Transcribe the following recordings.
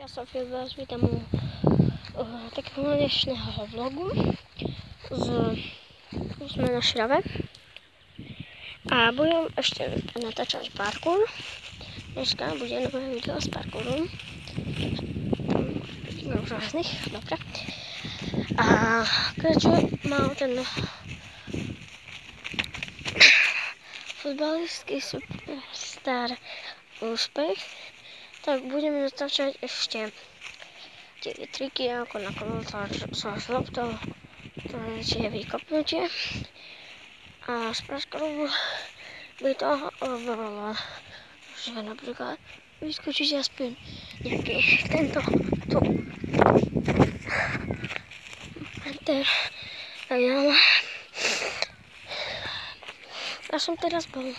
Ja sa vás vítam u takého dnešného vlogu sme na Širave a budem ešte natáčať parkour. Dneska bude nové video s parkourom. Vidíme už rôznych, dobre. A keďže mal ten futbalistský superstar úspech, tak budeme natáčať ešte tie triky, ako nakoniec sa s loptou, to je vykopnutie. A z parkouru by to bolo, že napríklad vyskočiť aspoň nejaký tento tu meter. Ja som teraz bol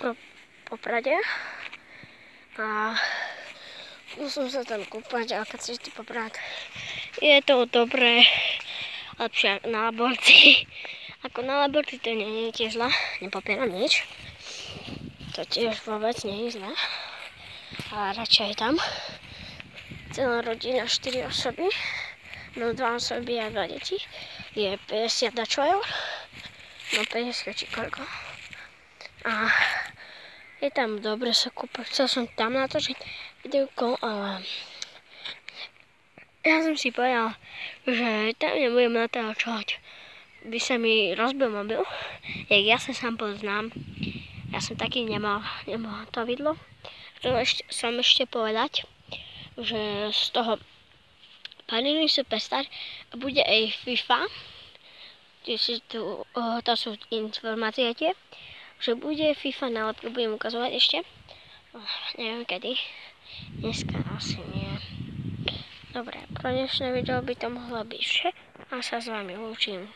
v Poprade a musím sa tam kúpať, a keď si Poprad, je to dobré, lepšie ako na Laborci. Ako na Laborci to nie je tiež zlé, nepopieram nič. To tiež vôbec nie je zlé. A radšej tam. Celá rodina, 4 osoby, no 2 osoby a 2 deti, je 50 dačo eur, no 50 či koľko. A je tam dobre sa kúpať. Chcel som tam natočiť videoko, ale ja som si povedal, že tam nebudem natáčať. By sa mi rozbil mobil, jak ja sa sám poznám. Ja som taký nemal to vidlo. Chcel som ešte povedať, že z toho Panini Superstar bude aj FIFA. To sú informácie tie, že bude FIFA nálepku, budem ukazovať ešte. Neviem kedy. Dneska asi nie. Dobre, pro dnešné video by to mohlo byť vše a sa s vami lúčim.